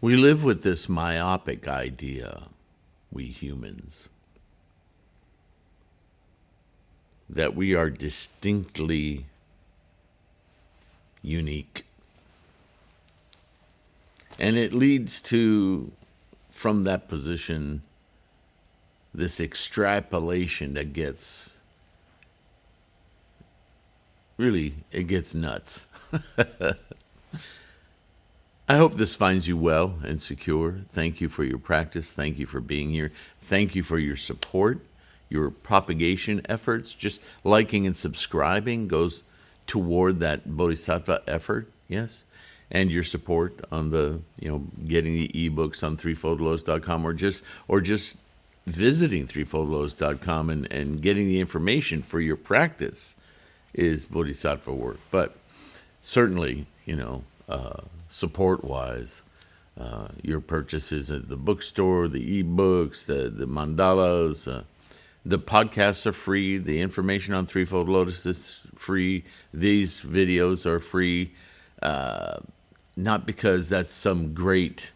We live with this myopic idea, we humans, that we are distinctly unique. And it leads to, from that position, this extrapolation that gets, really, it gets nuts. I hope this finds you well and secure. Thank you for your practice. Thank you for being here. Thank you for your support, your propagation efforts. Just liking and subscribing goes toward that bodhisattva effort, yes? And your support on the, getting the ebooks on threefoldlotus.com or just visiting threefoldlotus.com and getting the information for your practice is bodhisattva work. But certainly, support-wise, your purchases at the bookstore, the ebooks, the mandalas, the podcasts are free. The information on Threefold Lotus is free. These videos are free, not because that's some great...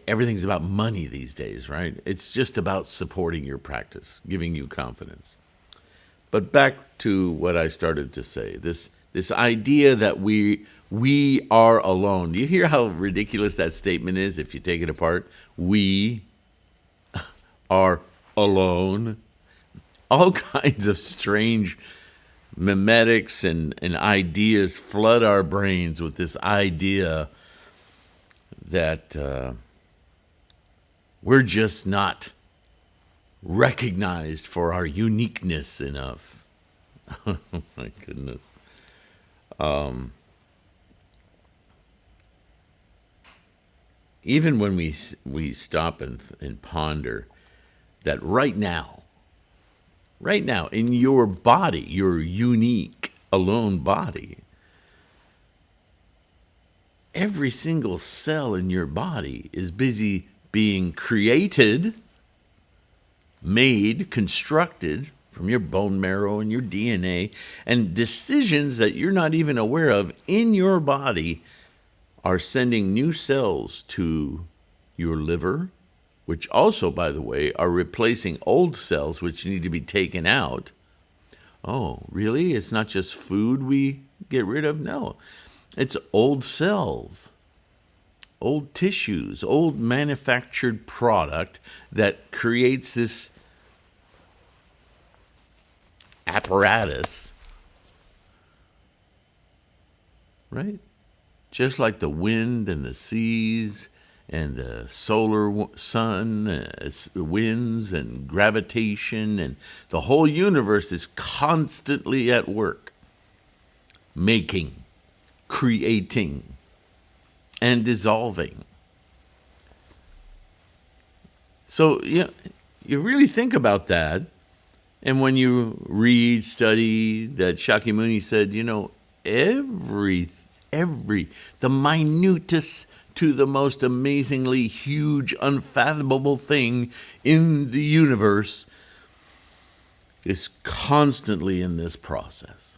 Everything's about money these days, right? It's just about supporting your practice, giving you confidence. But back to what I started to say, this idea that we are alone. Do you hear how ridiculous that statement is if you take it apart? We are alone. All kinds of strange mimetics and ideas flood our brains with this idea that we're just not recognized for our uniqueness enough. Oh my goodness. Even when we stop and ponder that right now, in your body, your unique, alone body, every single cell in your body is busy being created, made, constructed from your bone marrow and your DNA, and decisions that you're not even aware of in your body are sending new cells to your liver, which also, by the way, are replacing old cells which need to be taken out. Oh, really? It's not just food we get rid of? No. It's old cells, old tissues, old manufactured product that creates this apparatus, right? Just like the wind and the seas and the solar sun, winds and gravitation, and the whole universe is constantly at work, making, creating, and dissolving. So you really think about that, and when you read, study that Shakyamuni said, the minutest to the most amazingly huge, unfathomable thing in the universe is constantly in this process.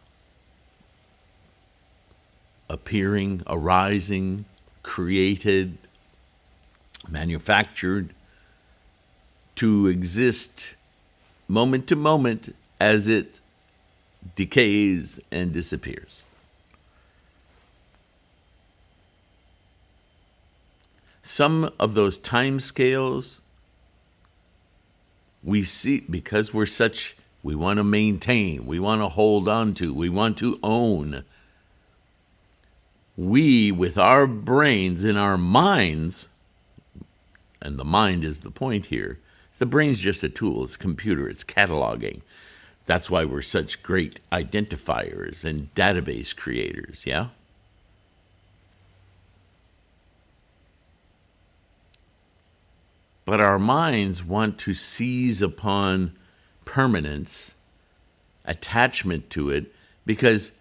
Appearing, arising, created, manufactured, to exist moment to moment as it decays and disappears. Some of those time scales we see because we want to maintain, we want to hold on to, we want to own. We, with our brains in our minds, and the mind is the point here, the brain's just a tool, it's a computer, it's cataloging. That's why we're such great identifiers and database creators, yeah? But our minds want to seize upon permanence, attachment to it, because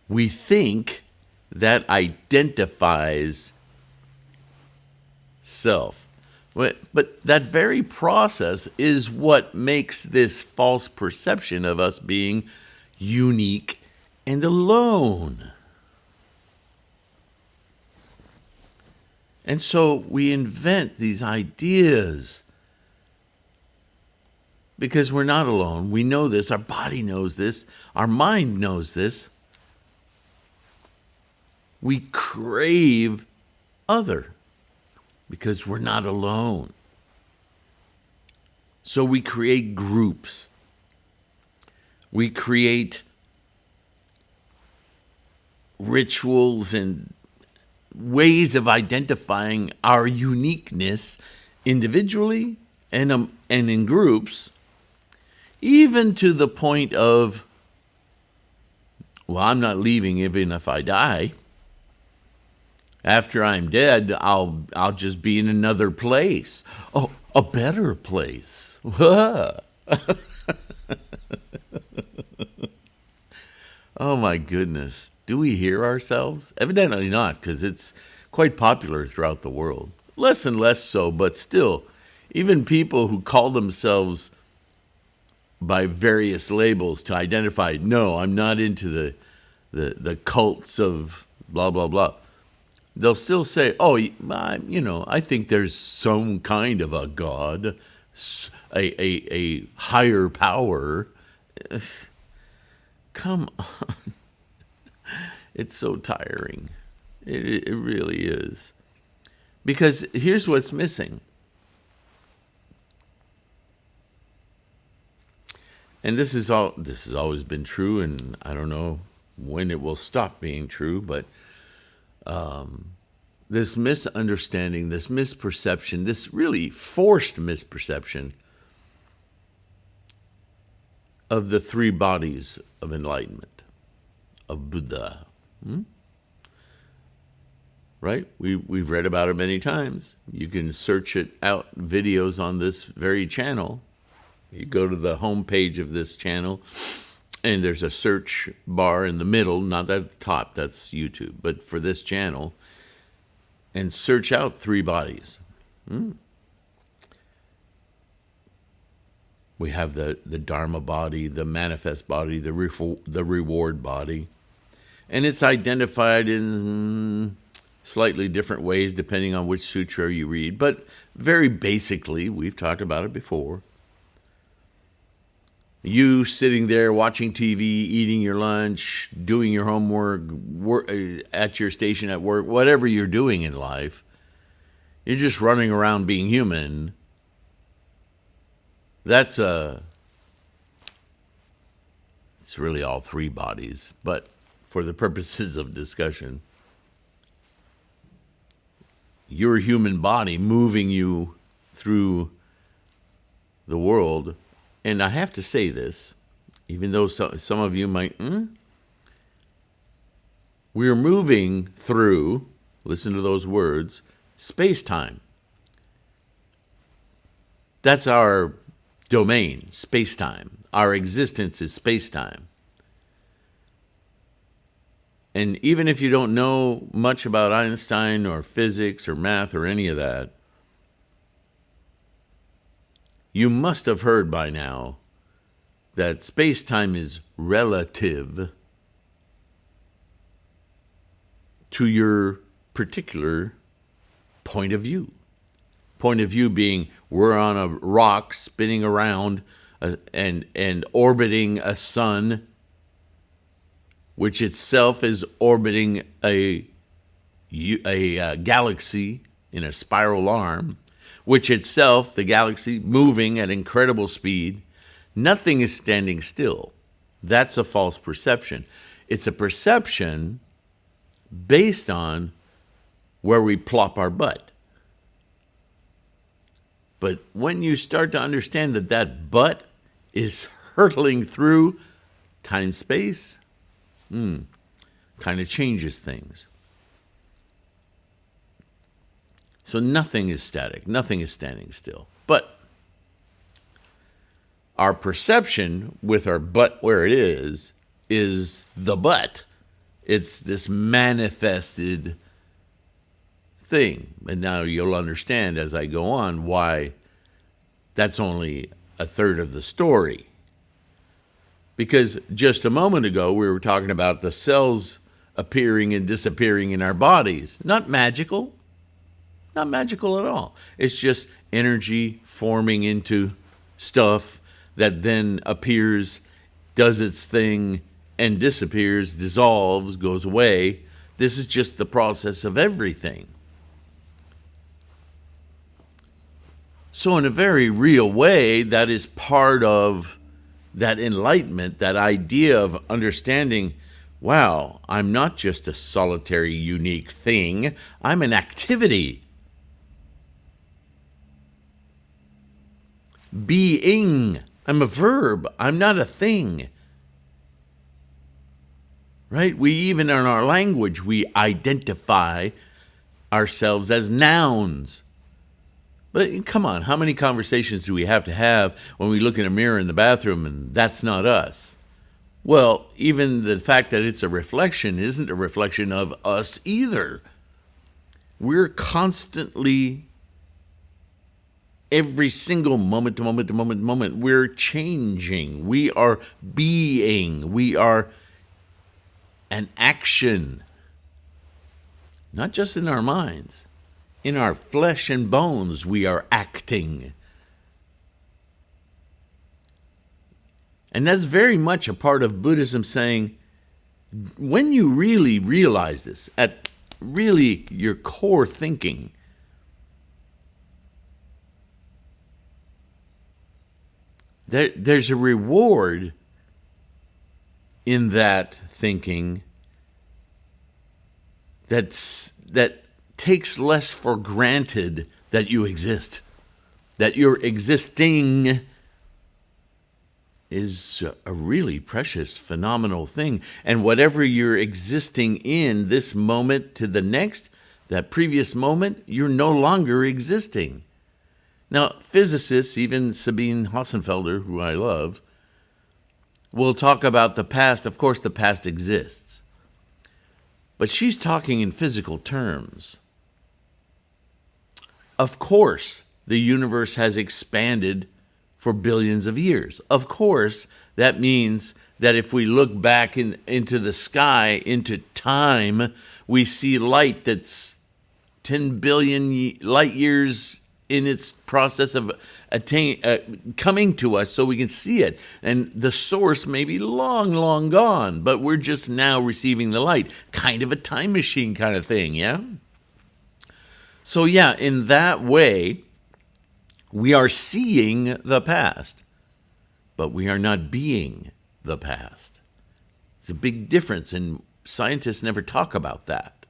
we think that identifies self. But that very process is what makes this false perception of us being unique and alone. And so we invent these ideas because we're not alone. We know this. Our body knows this. Our mind knows this. We crave other because we're not alone. So we create groups. We create rituals and ways of identifying our uniqueness individually and in groups, even to the point of, well, I'm not leaving even if I die. After I'm dead, I'll just be in another place. Oh, a better place. Oh my goodness. Do we hear ourselves? Evidently not, because it's quite popular throughout the world. Less and less so, but still, even people who call themselves by various labels to identify, no, I'm not into the cults of blah, blah, blah. They'll still say, oh, I think there's some kind of a God, a higher power. Come on. It's so tiring. It really is. Because here's what's missing. And this has always been true, and I don't know when it will stop being true, but this misunderstanding, this misperception, this really forced misperception of the three bodies of enlightenment, of Buddha. Right? We've read about it many times. You can search it out, videos on this very channel. You go to the homepage of this channel, and there's a search bar in the middle, not at the top, that's YouTube, but for this channel, and search out three bodies. We have the Dharma body, the manifest body, the reward body. And it's identified in slightly different ways depending on which sutra you read. But very basically, we've talked about it before. You sitting there watching TV, eating your lunch, doing your homework, at your station at work, whatever you're doing in life, you're just running around being human. It's really all three bodies, but for the purposes of discussion, your human body moving you through the world. And I have to say this, even though some of you might, we're moving through, listen to those words, space-time. That's our domain, space-time. Our existence is space-time. And even if you don't know much about Einstein or physics or math or any of that, you must have heard by now that space-time is relative to your particular point of view. Point of view being we're on a rock spinning around and orbiting a sun, which itself is orbiting a galaxy in a spiral arm, which itself, the galaxy, moving at incredible speed. Nothing is standing still. That's a false perception. It's a perception based on where we plop our butt. But when you start to understand that that butt is hurtling through time-space, kind of changes things. So nothing is static. Nothing is standing still. But our perception with our butt where it is the butt. It's this manifested thing. And now you'll understand as I go on why that's only a third of the story. Because just a moment ago, we were talking about the cells appearing and disappearing in our bodies. Not magical. Not magical at all. It's just energy forming into stuff that then appears, does its thing, and disappears, dissolves, goes away. This is just the process of everything. So in a very real way, that is part of that enlightenment, that idea of understanding, wow, I'm not just a solitary, unique thing. I'm an activity. Being. I'm a verb. I'm not a thing. Right? We even in our language, we identify ourselves as nouns. But come on, how many conversations do we have to have when we look in a mirror in the bathroom and that's not us? Well, even the fact that it's a reflection isn't a reflection of us either. We're constantly, every single moment to moment to moment to moment, we're changing. We are being. We are an action. Not just in our minds. In our flesh and bones, we are acting. And that's very much a part of Buddhism saying, when you really realize this, at really your core thinking, there's a reward in that thinking that takes less for granted that you exist, that your existing is a really precious, phenomenal thing. And whatever you're existing in this moment to the next, that previous moment, you're no longer existing. Now, physicists, even Sabine Hossenfelder, who I love, will talk about the past. Of course, the past exists. But she's talking in physical terms. Of course, the universe has expanded for billions of years. Of course, that means that if we look back into the sky, into time, we see light that's 10 billion light years in its process of coming to us so we can see it. And the source may be long, long gone, but we're just now receiving the light. Kind of a time machine kind of thing, yeah? So yeah, in that way, we are seeing the past, but we are not being the past. It's a big difference, and scientists never talk about that.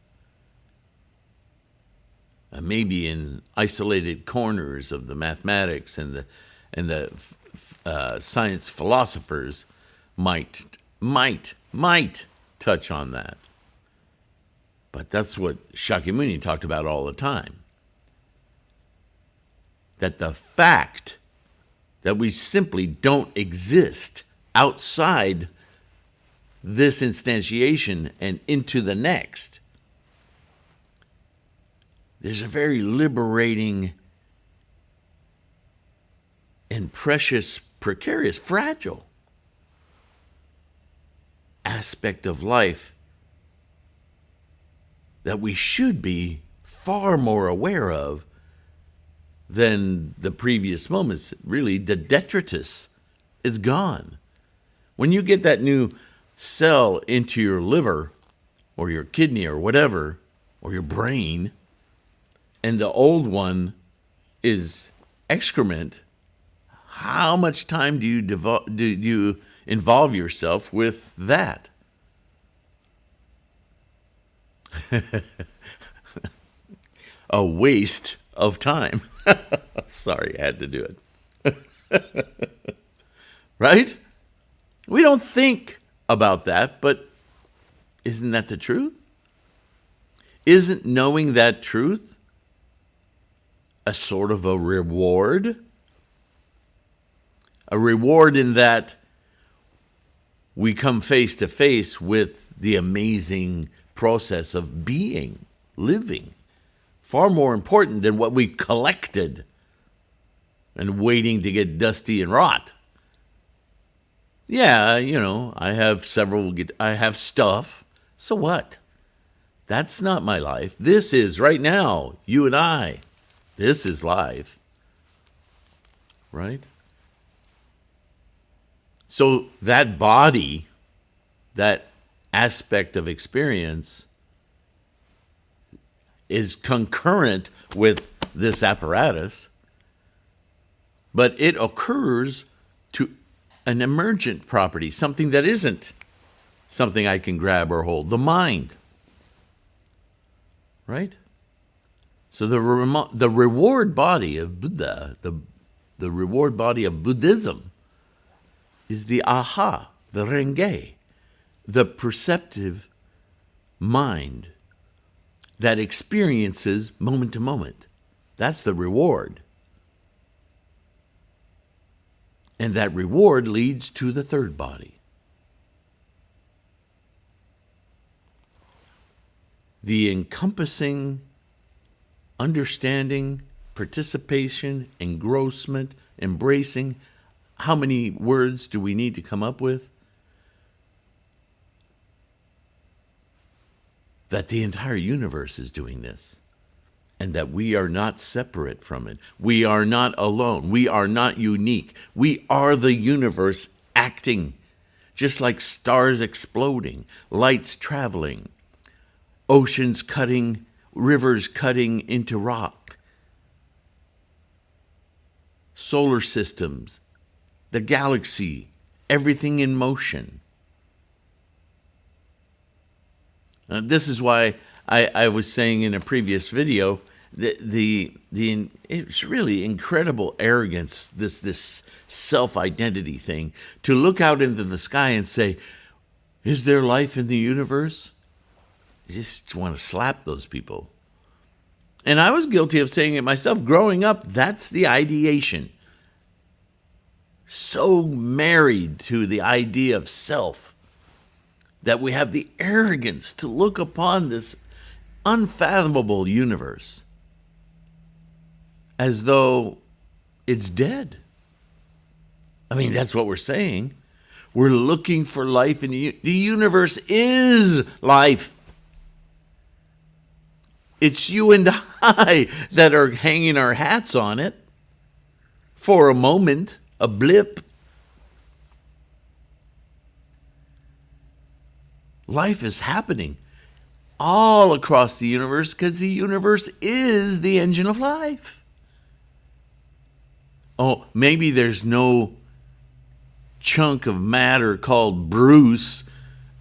Maybe in isolated corners of the mathematics and the science philosophers might touch on that. But that's what Shakyamuni talked about all the time. That the fact that we simply don't exist outside this instantiation and into the next, there's a very liberating and precious, precarious, fragile aspect of life that we should be far more aware of than the previous moments. Really, the detritus is gone. When you get that new cell into your liver or your kidney or whatever, or your brain, and the old one is excrement, how much time do you involve yourself with that? A waste of time. Sorry, I had to do it. Right? We don't think about that, but isn't that the truth? Isn't knowing that truth a sort of a reward? A reward in that we come face to face with the amazing process of being, living, far more important than what we've collected and waiting to get dusty and rot. Yeah, I have stuff. So what? That's not my life. This is right now, you and I. This is life. Right? So that body, that aspect of experience is concurrent with this apparatus, but it occurs to an emergent property, something that isn't something I can grab or hold, the mind. Right? So the reward body of Buddha, the reward body of Buddhism, is the aha, the renge, the perceptive mind that experiences moment to moment. That's the reward. And that reward leads to the third body. The encompassing, understanding, participation, engrossment, embracing. How many words do we need to come up with? That the entire universe is doing this, and that we are not separate from it. We are not alone. We are not unique. We are the universe acting, just like stars exploding, lights traveling, oceans cutting, rivers cutting into rock, solar systems, the galaxy, everything in motion. This is why I was saying in a previous video it's really incredible arrogance, this self-identity thing, to look out into the sky and say, is there life in the universe? You just want to slap those people. And I was guilty of saying it myself. Growing up, that's the ideation. So married to the idea of self that we have the arrogance to look upon this unfathomable universe as though it's dead. I mean, that's what we're saying. We're looking for life in the universe is life. It's you and I that are hanging our hats on it for a moment, a blip. Life is happening all across the universe because the universe is the engine of life. Oh, maybe there's no chunk of matter called Bruce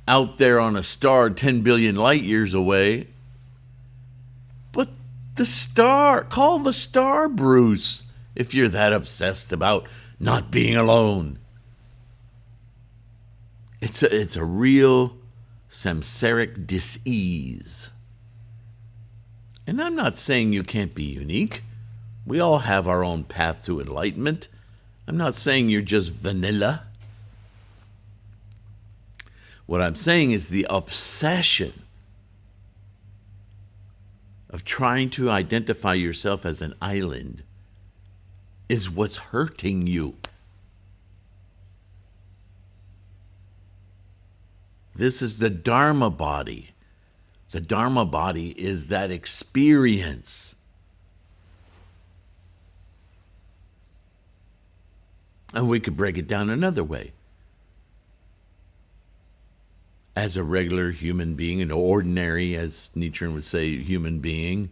out there on a star 10 billion light years away. But the star, call the star Bruce if you're that obsessed about not being alone. It's a real samsaric dis-ease. And I'm not saying you can't be unique. We all have our own path to enlightenment. I'm not saying you're just vanilla. What I'm saying is the obsession of trying to identify yourself as an island is what's hurting you. This is the Dharma body. The Dharma body is that experience. And we could break it down another way. As a regular human being, an ordinary, as Nichiren would say, human being,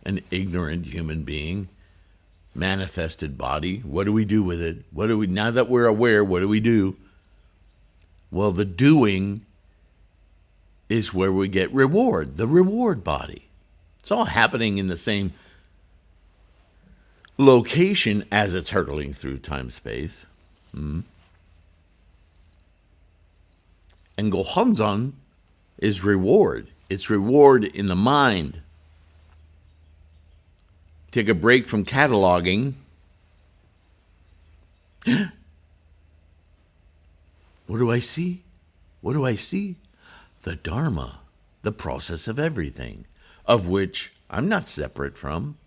an ignorant human being, manifested body, what do we do with it? Now that we're aware, what do we do? Well, the doing is where we get reward, the reward body. It's all happening in the same location as it's hurtling through time-space. And Gohonzon is reward. It's reward in the mind. Take a break from cataloging. What do I see? What do I see? The Dharma, the process of everything, of which I'm not separate from.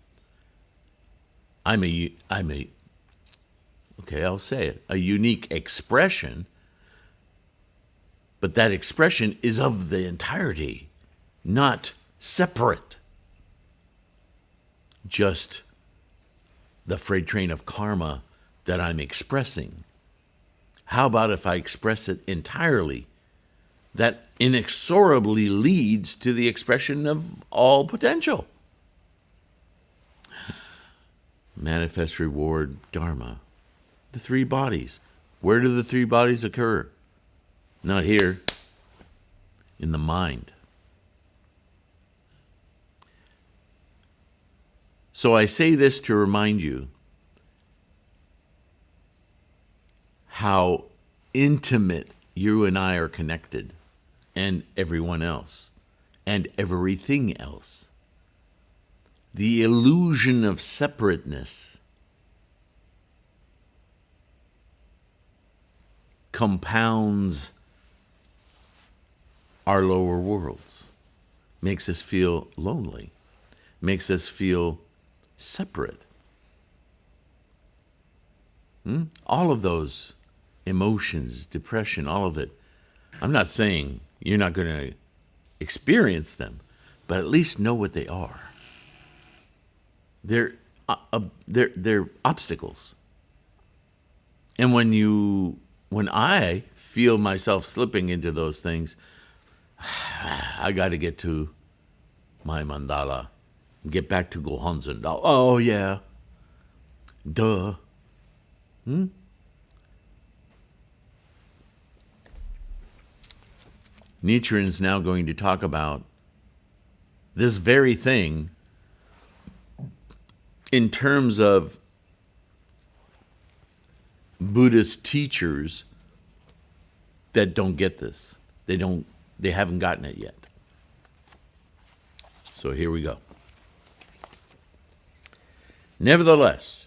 I'll say it, a unique expression, but that expression is of the entirety, not separate. Just the freight train of karma that I'm expressing. How about if I express it entirely? That inexorably leads to the expression of all potential. Manifest reward, dharma. The three bodies. Where do the three bodies occur? Not here. In the mind. So I say this to remind you how intimate you and I are connected, and everyone else, and everything else. The illusion of separateness compounds our lower worlds, makes us feel lonely, makes us feel separate. All of those emotions, depression, all of it. I'm not saying you're not going to experience them, but at least know what they are. They're obstacles. And when I feel myself slipping into those things, I got to get to my mandala, get back to Gohonzon. Oh yeah, duh. Nichiren's now going to talk about this very thing in terms of Buddhist teachers that don't get this. They haven't gotten it yet. So here we go. Nevertheless,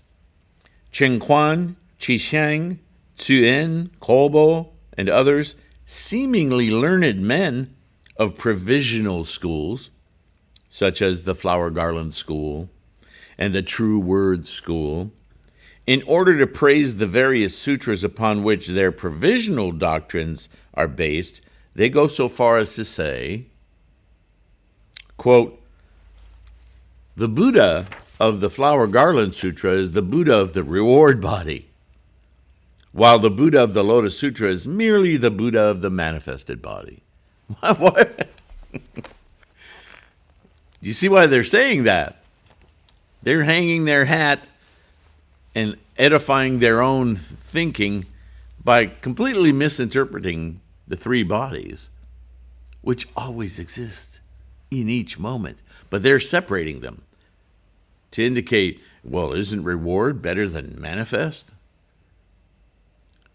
Chen Quan, Qisheng, Tuen, Kobo, and others, seemingly learned men of provisional schools, such as the Flower Garland School and the True Word School, in order to praise the various sutras upon which their provisional doctrines are based, they go so far as to say, quote, the Buddha of the Flower Garland Sutra is the Buddha of the reward body, while the Buddha of the Lotus Sutra is merely the Buddha of the manifested body. What? Do you see why they're saying that? They're hanging their hat and edifying their own thinking by completely misinterpreting the three bodies, which always exist in each moment. But they're separating them to indicate, well, isn't reward better than manifest?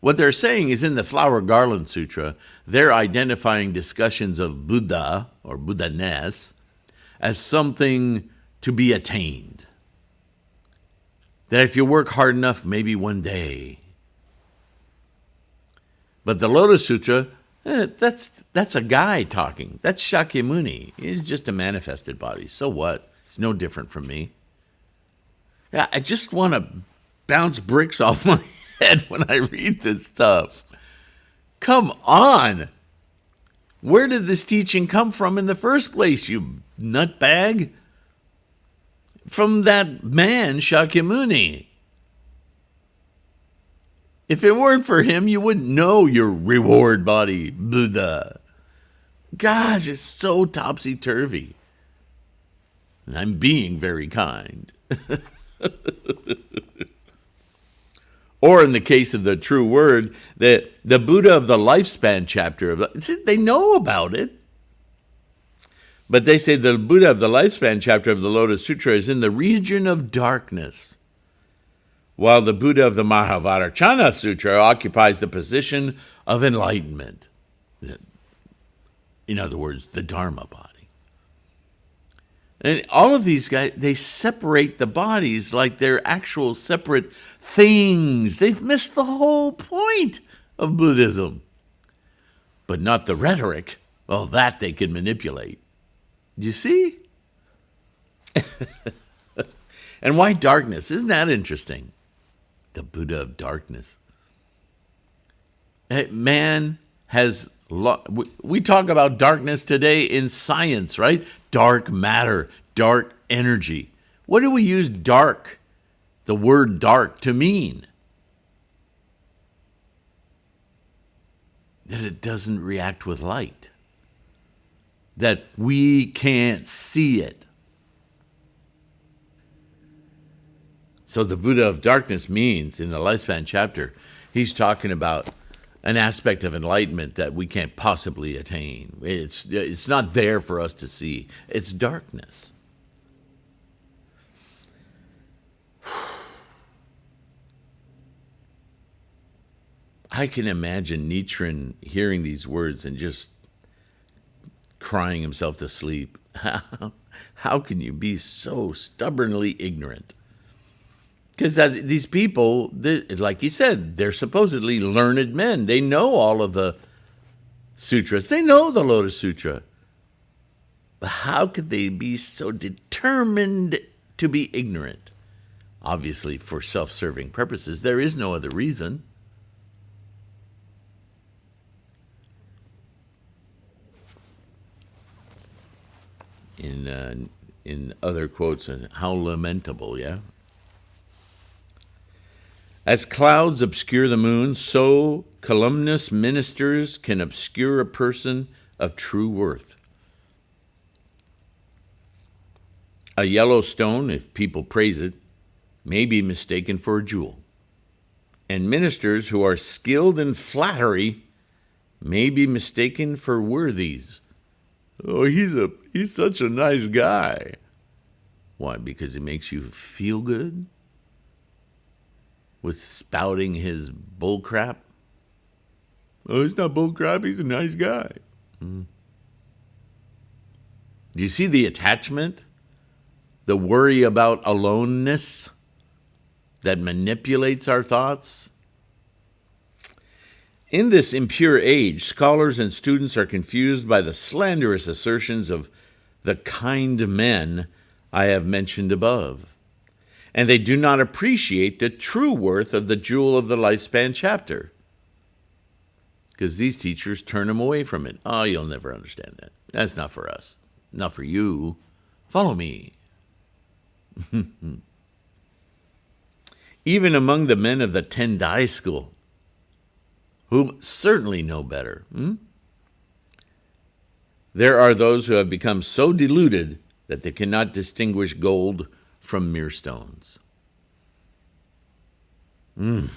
What they're saying is in the Flower Garland Sutra, they're identifying discussions of Buddha or Buddha-ness as something to be attained. That if you work hard enough, maybe one day. But the Lotus Sutra, that's a guy talking. That's Shakyamuni. He's just a manifested body. So what? It's no different from me. Yeah, I just want to bounce bricks off my head when I read this stuff. Come on. Where did this teaching come from in the first place, you nutbag? From that man, Shakyamuni. If it weren't for him, you wouldn't know your reward body, Buddha. Gosh, it's so topsy-turvy. And I'm being very kind. Or in the case of the True Word, the Buddha of the lifespan chapter, they know about it. But they say the Buddha of the lifespan chapter of the Lotus Sutra is in the region of darkness, while the Buddha of the Mahavarachana Sutra occupies the position of enlightenment. In other words, the Dharma body. And all of these guys, they separate the bodies like they're actual separate things. They've missed the whole point of Buddhism. But not the rhetoric. Well, that they can manipulate. Do you see? And why darkness? Isn't that interesting? The Buddha of darkness. Man has We talk about darkness today in science, right? Dark matter, dark energy. What do we use dark, the word dark, to mean? That it doesn't react with light. That we can't see it. So the Buddha of darkness means, in the lifespan chapter, he's talking about an aspect of enlightenment that we can't possibly attain. It's not there for us to see. It's darkness. I can imagine Nichiren hearing these words and just crying himself to sleep. How can you be so stubbornly ignorant? Because these people, like he said, they're supposedly learned men. They know all of the sutras. They know the Lotus Sutra. But how could they be so determined to be ignorant? Obviously, for self-serving purposes. There is no other reason. In other quotes, how lamentable, yeah? As clouds obscure the moon, so calumnious ministers can obscure a person of true worth. A yellow stone, if people praise it, may be mistaken for a jewel. And ministers who are skilled in flattery may be mistaken for worthies. Oh, he's such a nice guy. Why? Because he makes you feel good? With spouting his bull crap? Oh, he's not bull crap, he's a nice guy. Do you see the attachment? The worry about aloneness that manipulates our thoughts? In this impure age, scholars and students are confused by the slanderous assertions of the kind men I have mentioned above. And they do not appreciate the true worth of the jewel of the lifespan chapter. Because these teachers turn them away from it. Oh, you'll never understand that. That's not for us. Not for you. Follow me. Even among the men of the Tendai school, who certainly know better, there are those who have become so deluded that they cannot distinguish gold from mere stones. Man.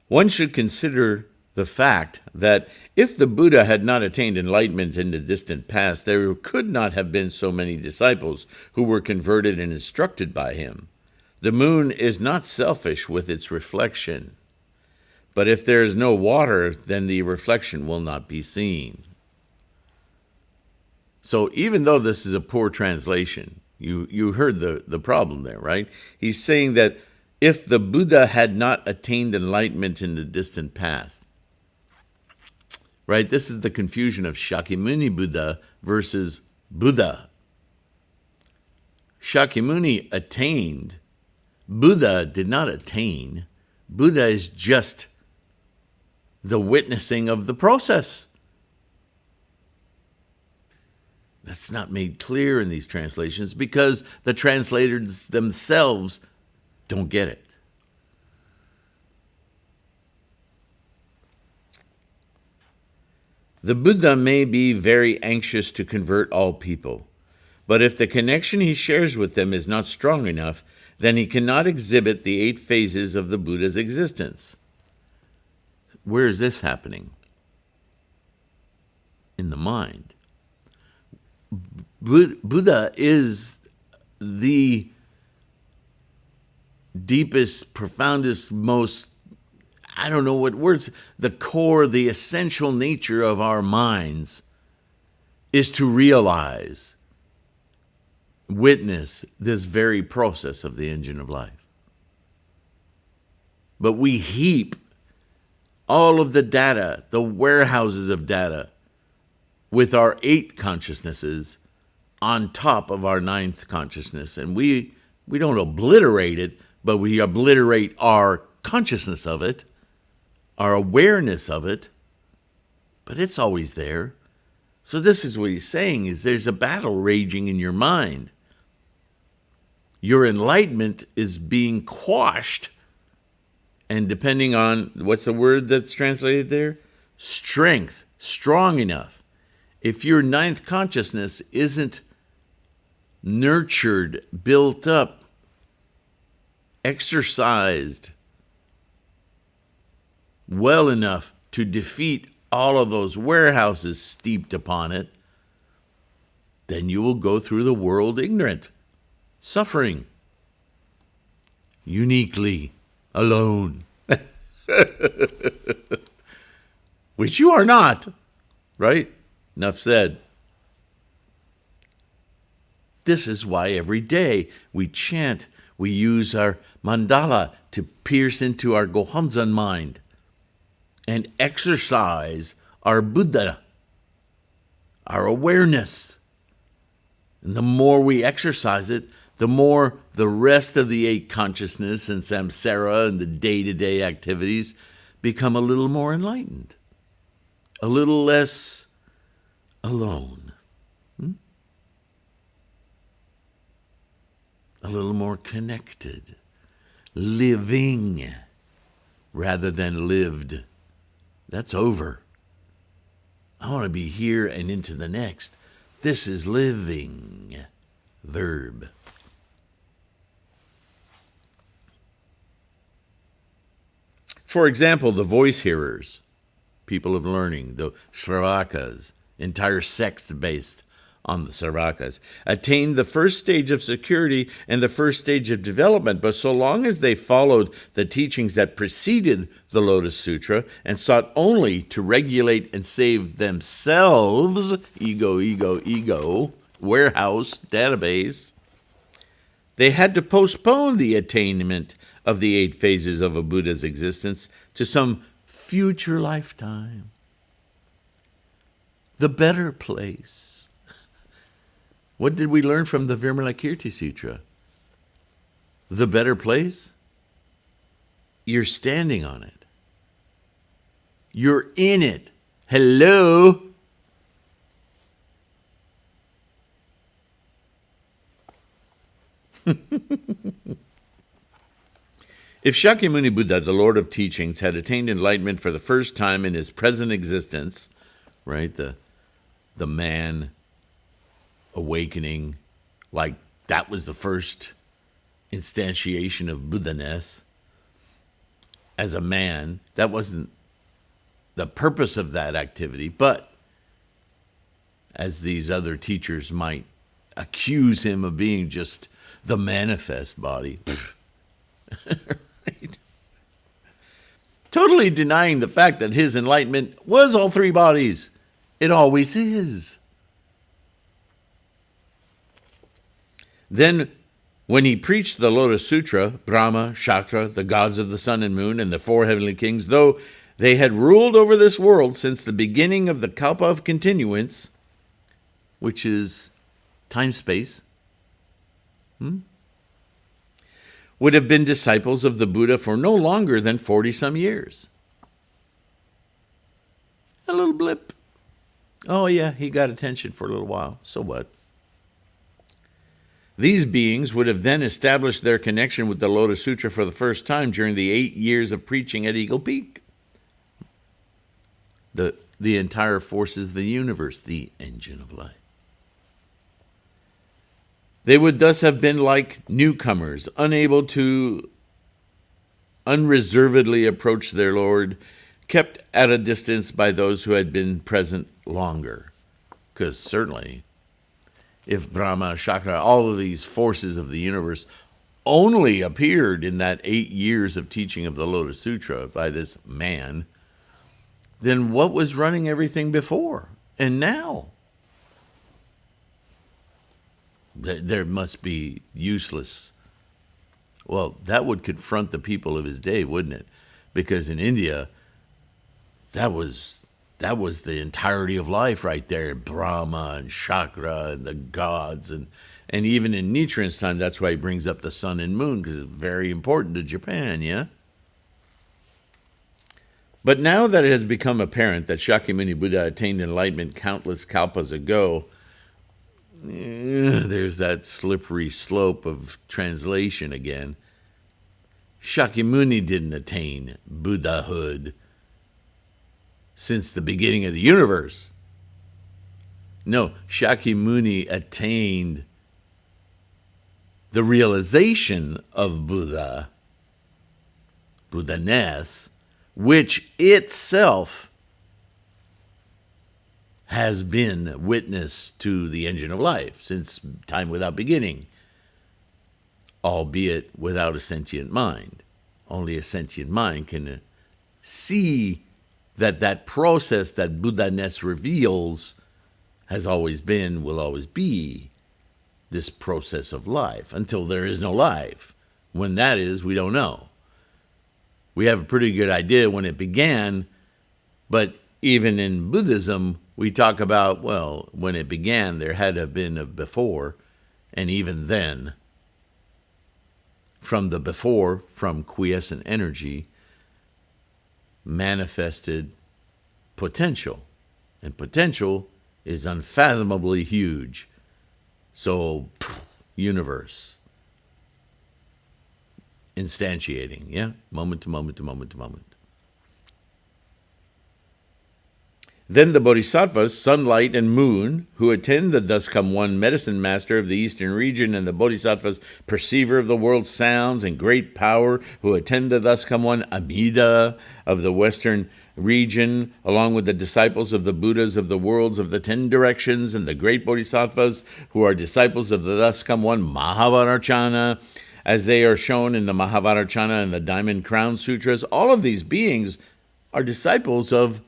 One should consider the fact that if the Buddha had not attained enlightenment in the distant past, there could not have been so many disciples who were converted and instructed by him. The moon is not selfish with its reflection, but if there is no water, then the reflection will not be seen. So even though this is a poor translation, you heard the problem there, right? He's saying that if the Buddha had not attained enlightenment in the distant past, right? This is the confusion of Shakyamuni Buddha versus Buddha. Shakyamuni attained. Buddha did not attain. Buddha is just the witnessing of the process. That's not made clear in these translations because the translators themselves don't get it. The Buddha may be very anxious to convert all people, but if the connection he shares with them is not strong enough, then he cannot exhibit the 8 phases of the Buddha's existence. Where is this happening? In the mind. Buddha is the deepest, profoundest, most, I don't know what words, the core, the essential nature of our minds is to realize, witness this very process of the engine of life. But we heap all of the data, the warehouses of data, with our 8 consciousnesses on top of our 9th consciousness. And we don't obliterate it, but we obliterate our consciousness of it, our awareness of it, but it's always there. So this is what he's saying, is there's a battle raging in your mind. Your enlightenment is being quashed, and depending on, what's the word that's translated there? Strength, strong enough. If your ninth consciousness isn't nurtured, built up, exercised well enough to defeat all of those warehouses steeped upon it, then you will go through the world ignorant, suffering, uniquely, alone. Which you are not, right? Enough said. This is why every day we chant, we use our mandala to pierce into our Gohonzon mind and exercise our Buddha, our awareness. And the more we exercise it, the more the rest of the eight consciousness and samsara and the day-to-day activities become a little more enlightened, a little less alone, a little more connected, living rather than lived. That's over. I want to be here and into the next. This is living. Verb. For example, the voice hearers, people of learning, the Shravakas, entire sects based on the Shravakas, attained the first stage of security and the first stage of development, but so long as they followed the teachings that preceded the Lotus Sutra and sought only to regulate and save themselves, ego, warehouse, database, they had to postpone the attainment of the 8 phases of a Buddha's existence to some future lifetime. The better place. What did we learn from the Vimalakirti Sutra? The better place? You're standing on it. You're in it. Hello? If Shakyamuni Buddha, the Lord of Teachings, had attained enlightenment for the first time in his present existence, right, the man awakening, like that was the first instantiation of Buddha-ness as a man, that wasn't the purpose of that activity, but as these other teachers might accuse him of being just the manifest body. Right? Totally denying the fact that his enlightenment was all 3 bodies. It always is. Then, when he preached the Lotus Sutra, Brahma, Shakra, the gods of the sun and moon, and the 4 heavenly kings, though they had ruled over this world since the beginning of the Kalpa of continuance, which is time-space, would have been disciples of the Buddha for no longer than 40-some years. A little blip. Oh yeah, he got attention for a little while. So what? These beings would have then established their connection with the Lotus Sutra for the first time during the 8 years of preaching at Eagle Peak. The entire forces of the universe, the engine of life. They would thus have been like newcomers, unable to unreservedly approach their Lord, kept at a distance by those who had been present longer. Because certainly, if Brahma, Shakra, all of these forces of the universe only appeared in that 8 years of teaching of the Lotus Sutra by this man, then what was running everything before and now? There must be useless. Well, that would confront the people of his day, wouldn't it? Because in India, that was That was the entirety of life right there. Brahma and chakra and the gods. And even in Nichiren's time, that's why he brings up the sun and moon, because it's very important to Japan, yeah? But now that it has become apparent that Shakyamuni Buddha attained enlightenment countless kalpas ago, there's that slippery slope of translation again. Shakyamuni didn't attain Buddhahood since the beginning of the universe. No, Shakyamuni attained the realization of Buddha, Buddha-ness, which itself has been witness to the engine of life since time without beginning, albeit without a sentient mind. Only a sentient mind can see that process that Buddha-ness reveals has always been, will always be, this process of life until there is no life. When that is, we don't know. We have a pretty good idea when it began, but even in Buddhism, we talk about, well, when it began, there had to have been a before, and even then, from the before, from quiescent energy, manifested potential. And potential is unfathomably huge. So, universe. Instantiating, yeah? Moment to moment to moment to moment. Then the bodhisattvas, sunlight and moon, who attend the thus come one medicine master of the eastern region, and the bodhisattvas, perceiver of the world's sounds and great power, who attend the thus come one Amida of the western region, along with the disciples of the Buddhas of the worlds of the 10 directions, and the great bodhisattvas, who are disciples of the thus come one Mahavarachana, as they are shown in the Mahavarachana and the Diamond Crown Sutras. All of these beings are disciples of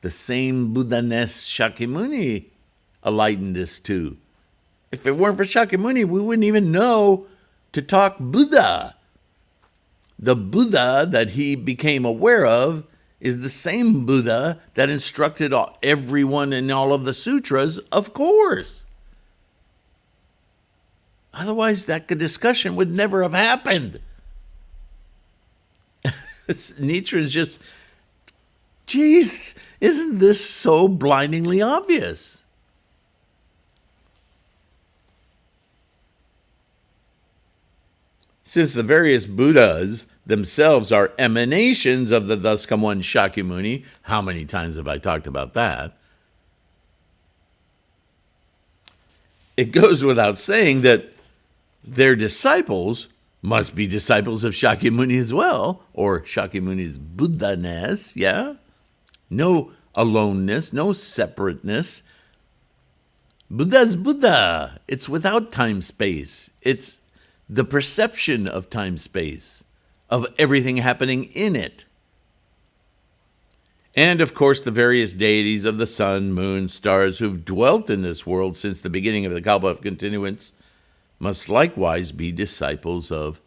the same Buddha-ness Shakyamuni enlightened us to. If it weren't for Shakyamuni, we wouldn't even know to talk Buddha. The Buddha that he became aware of is the same Buddha that instructed everyone in all of the sutras, of course. Otherwise, that discussion would never have happened. Nichiren's just, geez, isn't this so blindingly obvious? Since the various Buddhas themselves are emanations of the thus come one Shakyamuni, how many times have I talked about that? It goes without saying that their disciples must be disciples of Shakyamuni as well, or Shakyamuni's Buddha-ness, yeah? No aloneness, no separateness. Buddha's Buddha. It's without time-space. It's the perception of time-space, of everything happening in it. And, of course, the various deities of the sun, moon, stars who've dwelt in this world since the beginning of the Kalpa of Continuance must likewise be disciples of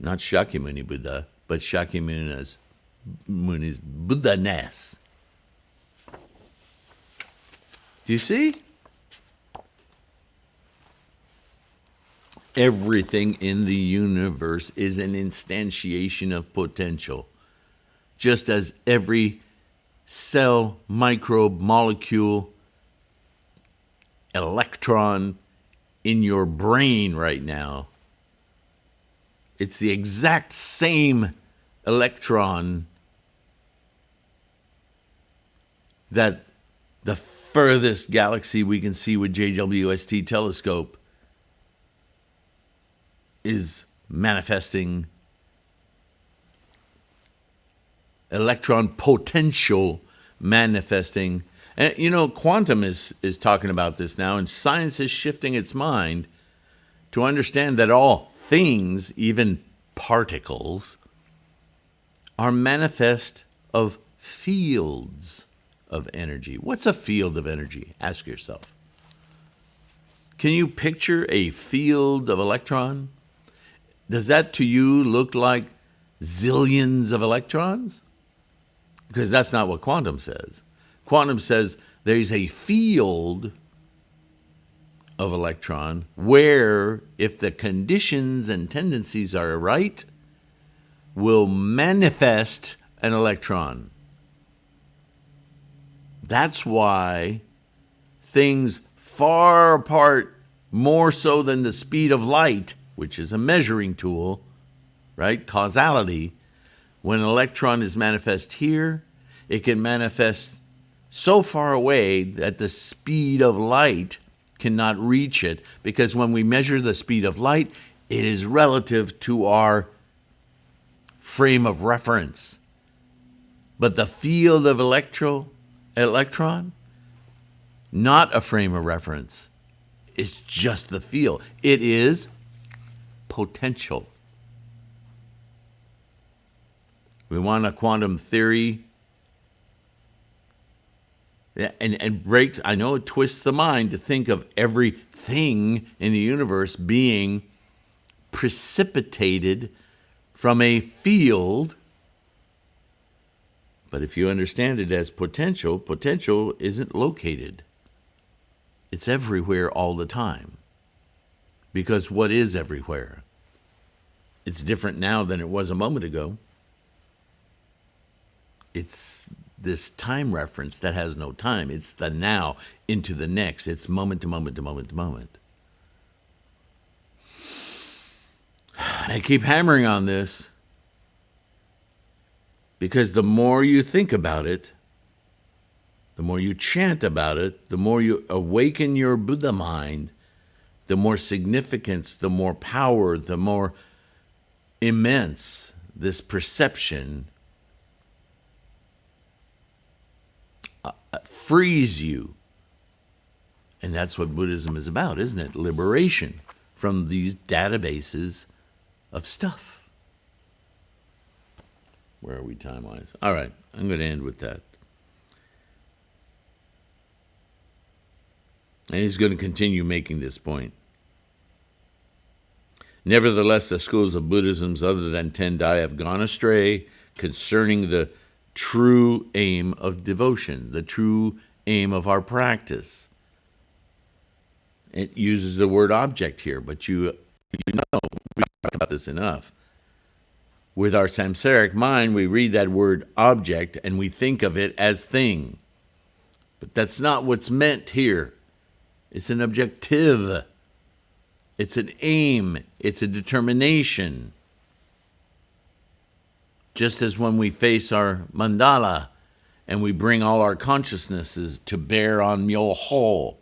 not Shakyamuni Buddha, but Shakyamuni's Buddha-ness. Do you see? Everything in the universe is an instantiation of potential. Just as every cell, microbe, molecule, electron in your brain right now, it's the exact same electron that the furthest galaxy we can see with JWST telescope is manifesting electron potential manifesting. And, you know, quantum is talking about this now, and science is shifting its mind to understand that all things, even particles, are manifest of fields of energy. What's a field of energy? Ask yourself. Can you picture a field of electron? Does that to you look like zillions of electrons? because that's not what quantum says. Quantum says there's a field of electron where, if the conditions and tendencies are right, will manifest an electron. That's why things far apart, more so than the speed of light, which is a measuring tool, right? Causality. When an electron is manifest here, it can manifest so far away that the speed of light cannot reach it, because when we measure the speed of light, it is relative to our frame of reference. But the field of electron, not a frame of reference. It's just the field. It is potential. We want a quantum theory. And breaks, I know it twists the mind to think of everything in the universe being precipitated from a field. But if you understand it as potential, potential isn't located. It's everywhere all the time. Because what is everywhere? It's different now than it was a moment ago. It's this time reference that has no time. It's the now into the next. It's moment to moment to moment to moment. I keep hammering on this because the more you think about it, the more you chant about it, the more you awaken your Buddha mind, the more significance, the more power, the more immense this perception frees you. And that's what Buddhism is about, isn't it? Liberation from these databases of stuff. Where are we time-wise? All right, I'm going to end with that. And he's going to continue making this point. Nevertheless, the schools of Buddhism other than Tendai have gone astray concerning the true aim of devotion, the true aim of our practice. It uses the word object here, but you know, we talk about this enough. With our samsaric mind, we read that word object and we think of it as thing. But that's not what's meant here. It's an objective. It's an aim. It's a determination. Just as when we face our mandala and we bring all our consciousnesses to bear on Myoho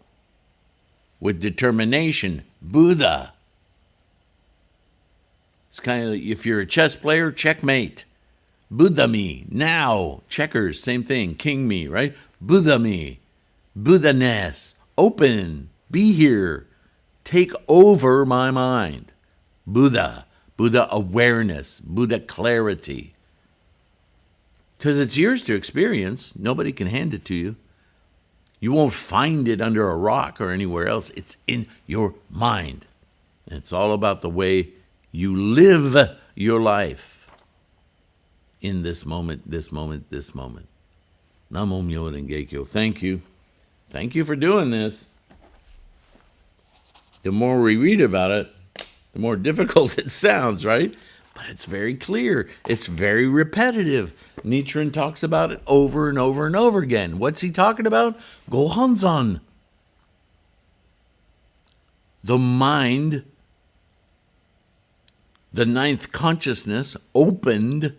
with determination, Buddha. It's kind of like if you're a chess player, checkmate. Buddha me, now. Checkers, same thing. King me, right? Buddha me. Buddha-ness. Open. Be here. Take over my mind. Buddha. Buddha awareness. Buddha clarity. Because it's yours to experience. Nobody can hand it to you. You won't find it under a rock or anywhere else. It's in your mind. And it's all about the way you live your life in this moment, this moment, this moment. Namo Myo Renge Kyo. Thank you. Thank you for doing this. The more we read about it, the more difficult it sounds, right? But it's very clear. It's very repetitive. Nichiren talks about it over and over and over again. What's he talking about? Gohonzon. The mind, the ninth consciousness, opened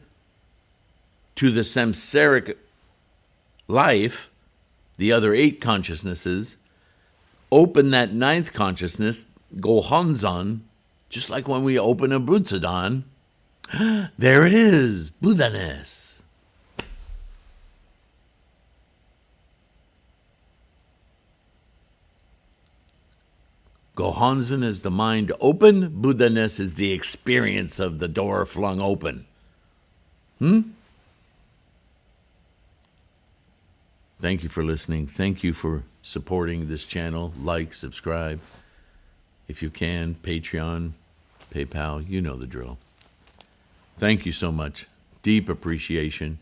to the samsaric life, the other eight consciousnesses, open that ninth consciousness, Gohonzon, just like when we open a Butsudan. There it is, Buddha-ness. Gohonzon is the mind open. Buddha-ness is the experience of the door flung open. Thank you for listening. Thank you for supporting this channel. Like, subscribe. If you can, Patreon, PayPal, you know the drill. Thank you so much. Deep appreciation.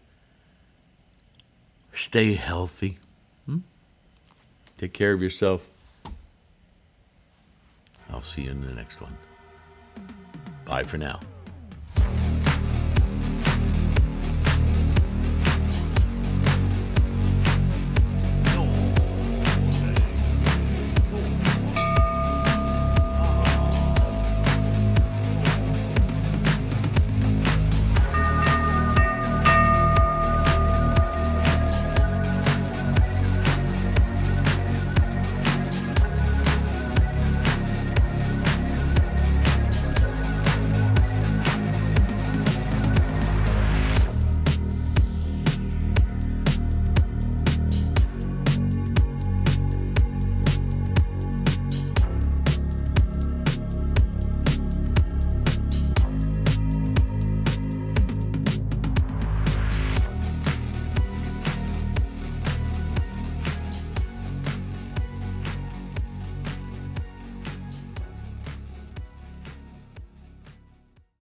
Stay healthy. Take care of yourself. I'll see you in the next one. Bye for now.